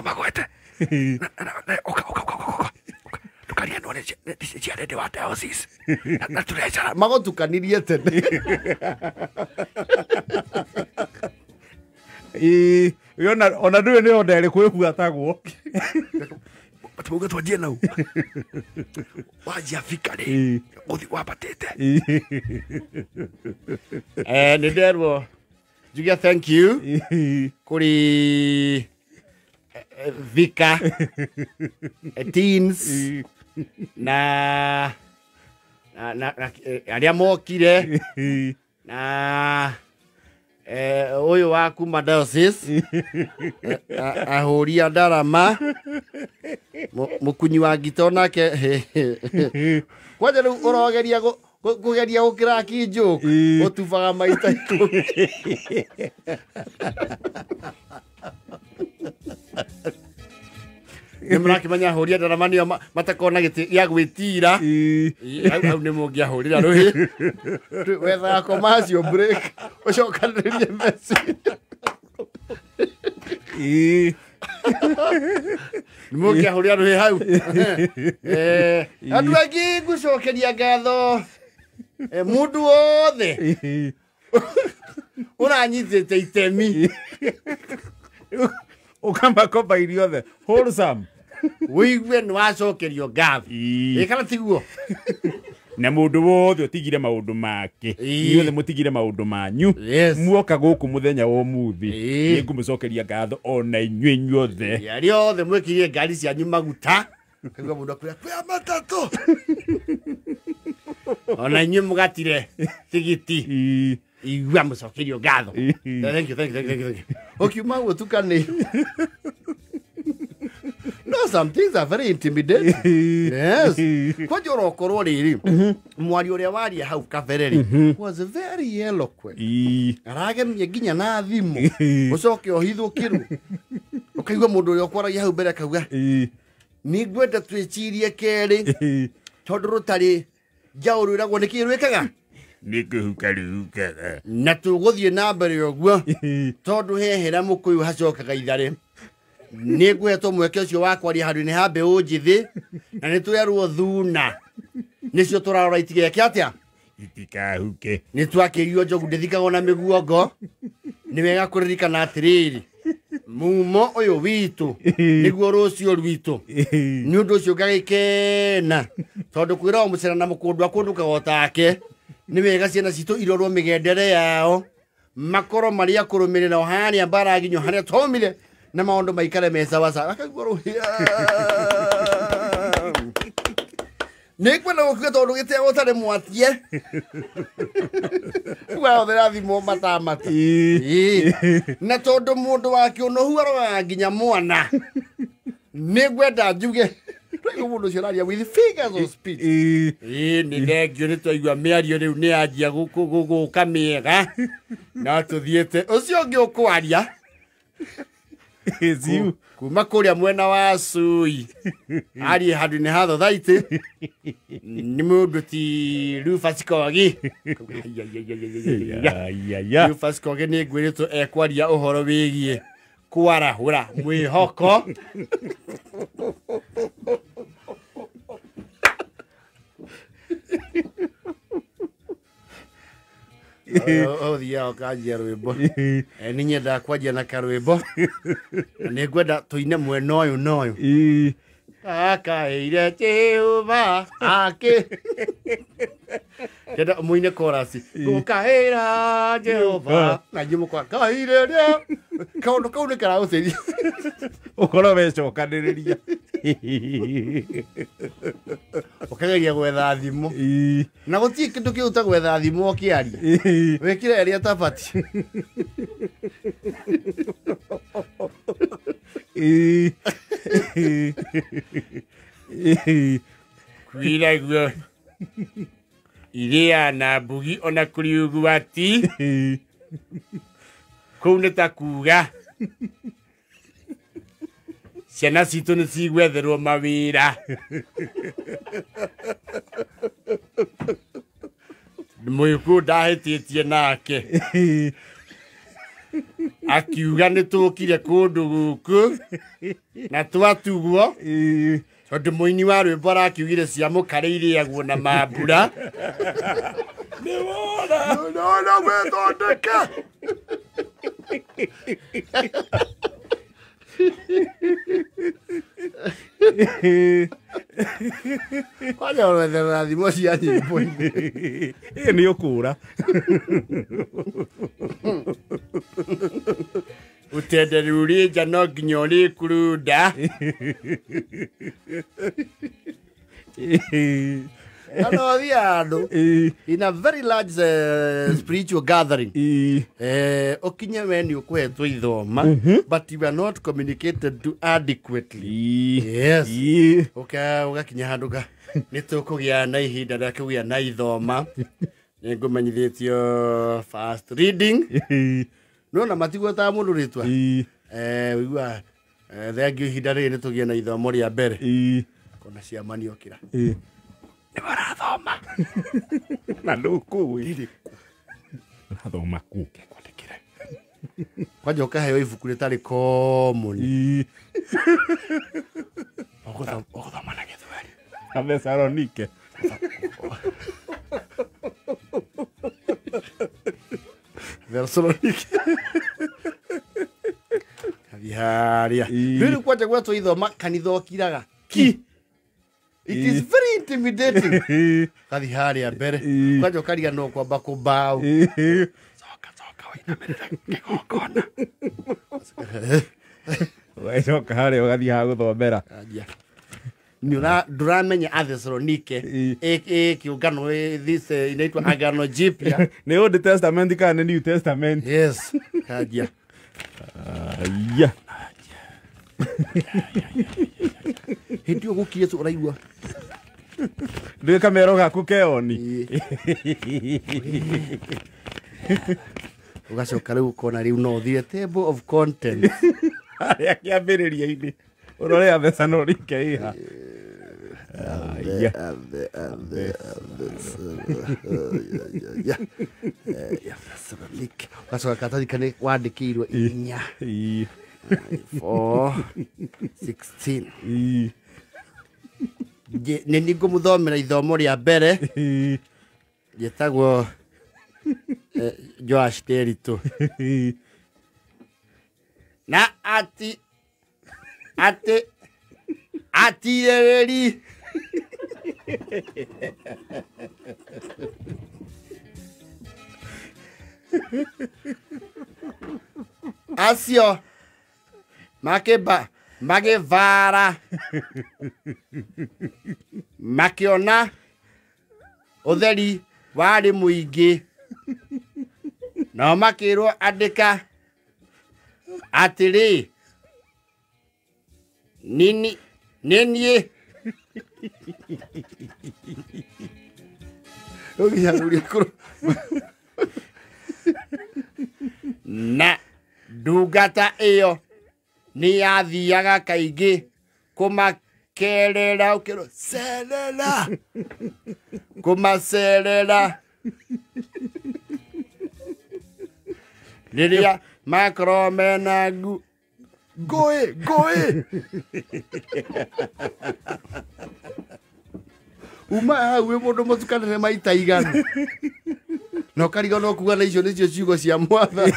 magwete oka tukaria no nĩ cia rende wa diocese na tũrecara magotukanirie tene ona ndũĩ nĩ onda ĩrĩ kwĩbuatagwo tũmauga twanjie nau wanjia fika rĩ ũthi wambatĩte nĩ nderwo njuge thank you kũrĩ Vika teens na arĩa mokire na ũyũ wa kuma diocese ahũri a ndarama mũkunyi wa ngito nake kwanja rĩu ũrogeria kũgeria gũkĩra kinjũku ũtubaga maita ikũmi nĩmũrakĩmenya ahũri a ndarama nĩo matakona gĩtĩ gĩa gwĩtira hau nĩ mũngĩahũrĩra rũhĩ wethaga commercial break ũcokanĩrĩrie message nĩ mũngĩahũrĩra rũhĩ hau andũ aingĩ ngũcokeria ngatho mũndũ wothe ũranyitĩte itemi ũkamakomba irio wholesome wĩigue nĩ wacokerio ngatho kana tiguo na mũndũ wothe ũtigire maũndũ make inyuothe mũtigire maũndũ manyu muoka gũkũ mũthenya wa ũmũthĩ nĩ ngũmũcokeria ngatho ona inyuothe arĩa othe mwĩkĩrire ngari cianyu maguta kaigua mũndũ akwĩra kwĩya matatũ ona inyuĩ mũgatire tigiti igua mũcokerio ngatho thank you ũkiuma gũtukanĩ no, some things are very intimidating. Yes. Kwanja ũrokorwo rĩrĩ mwari ũrĩa waria hau kabere rĩ was very eloquent. Aragemia nginya na thimũ ũcoke ũhithũkĩrwo ũkaigua mũndũ ũrĩa ũkwaragia hau mbere akauga nĩ ngwenda twĩcirie kerĩ tondũ rũtarĩ njaũ rwĩragwo nĩkĩ rwĩkaga nĩ kĩhuka na tũgũthiĩ na mbere ũguo tondũ hehera mũkũyũ hacokaga itharĩ nĩ ngwetwo mweke ũcio wa kwaria handũ-inĩ ha mbeũ njĩthĩ na nĩ tũrerwo thuna nĩcio tũrarora itigeke atĩa itikahuke nĩ twakĩrio njogu ndĩthikagwo na mĩguongo nĩ wega kũririkana atĩrĩrĩ mumo ũyũ witũ nĩguo rũciũ rwitũ nĩ ũndũ ũcio ngagĩkena tondũ kwĩra o mũcera na mũkũndũ akũndũkaga take nĩ wega ciana citũ irorwo mĩgendere yao makorwo marĩ akũrũmĩrĩra o harĩa mbaraginyo harĩa tomire na maũndũ maikare me sawasawa akaigua rũhĩa nĩ kwenda gũkuga tondũ gĩtĩa gũtarĩ mwatie ũgathĩra thimũ matamati na tondũ mũndũ wake ũnohu arogaga nginya mwana nĩ ngwenda njuge mũndũ ũcio araria with figures of speech nĩ thengio nĩ twaigua mĩario rĩu nĩ yanjia gũka mĩega na tũthiĩte ũcio ũngĩ ũkwaria kuma kũrĩa mwena wa Sui arie handũ-inĩ ha thothaitĩ nĩ mũndũ ti Rufus Kogi Rufus Kogi nĩ ngwĩrĩtwo ekwaria ũhoro wĩgiĩ kwarahũra mwĩhoko ũthiaga ũkanjia rwĩmbo nĩ nyendaga kwanjia na karwĩmbo na nĩ ngwenda tũine mwena ũyũ na ũyũ akaĩire Jehova ake kenda mũine korasi gũkaĩra Jehova na inyuĩ mũkaĩire rĩa kaũndũ kau nĩ karagũteithia ũkorwo wecokanĩrĩria ũkageria gwetha thimũ na gũtirĩ kĩndũ kĩruta gwetha thimũ ũkĩaria wĩkĩre ĩrĩa tabati kwĩraguo iria na mbugi ona kũrĩ ũgwati kũu nĩ ta kuga ciana citũ nĩ cigwetherwo mawĩra mũgĩkũyũ ndahĩtĩtie nake akiuga nĩ tũkire kũndũ gũkũ na twatugwo tondũ mũini wa rwĩmbo arakiugire ciamũkare irĩagwo na mambura nĩwona gwĩthondeka Wale wetherera thimo cia nyĩmbo-inĩ ĩĩ nĩ ũkũra ũtenderi ũrĩ nja no nginya ũrĩ kurunda Anothi andũ in a very large spiritual gathering ũkinye we nĩ ũkũhetwo ithoma but you are not communicated to adequately yes ũgakinya handũ nĩ tũkũgĩa na ihinda rĩa kũgĩa na ithoma nĩ ngũmenyithĩtio fast reading nona matigwetaga mũndũ rĩtwa wĩigua thengio ihinda rĩrĩ nĩ tũgĩe na ithomo rĩa mbere kona ciama nĩokĩra nĩ marathoma na ndũkũĩ rathoma kũ kwandĩkire kwanja ũkaheo ibuku rĩtarĩ komoni ũgũthoma na gĩthweri na Thesalonike Thesalonike kabiharia rĩu kwanja gwetwo ithoma kanitha ũkiraga ki it is very intimidating kabiharia mbere kwanja ũkariga no kwamba kũmbaũ coka wĩinamĩrĩre kĩgongona ũgacoka harĩa ũgathiĩ ha gũthomera ndũramenya Athesalonike kĩũngano this inaitwa agano jipya nĩ Old Testament kana New Testament yes kaja ya hindi ũgũkire tu ũraigua ndĩ kamero gaku keoni ũgacoka rĩu ũkona rĩu no thire table of contents harĩa kĩambĩrĩria-inĩ ũrore Athesalonike iha ugacoka katathika nĩ wandĩkĩirwo 4:16 nĩ ngũmũthomera ithomo rĩa mbere gĩtagwo Joash Teritu na atirĩrĩri acio magĩvara makĩona ũtheri warĩ mũingĩ nao makĩrwo andĩka atĩrĩ nĩ niĩ na ndungata ĩyo nĩ yathiaga kaingĩ kũmakerera serera kũmacerera rĩrĩa makorwo mena ngũĩ uma hau wĩ mũndũ mũtukanĩre maita igana na ũkariga no kuga na icio nĩcio ciugo cia Mwathani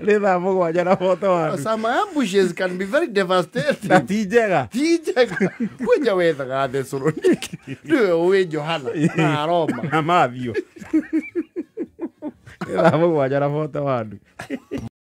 nĩ thaa mũgwanja na boto wandu some ambushes can be very devastating na ti njega kwĩnja wethaga Thesalonike rĩwe ũĩ Johana na Roma na Matthew nĩ thaa mũgwanja na boto wandu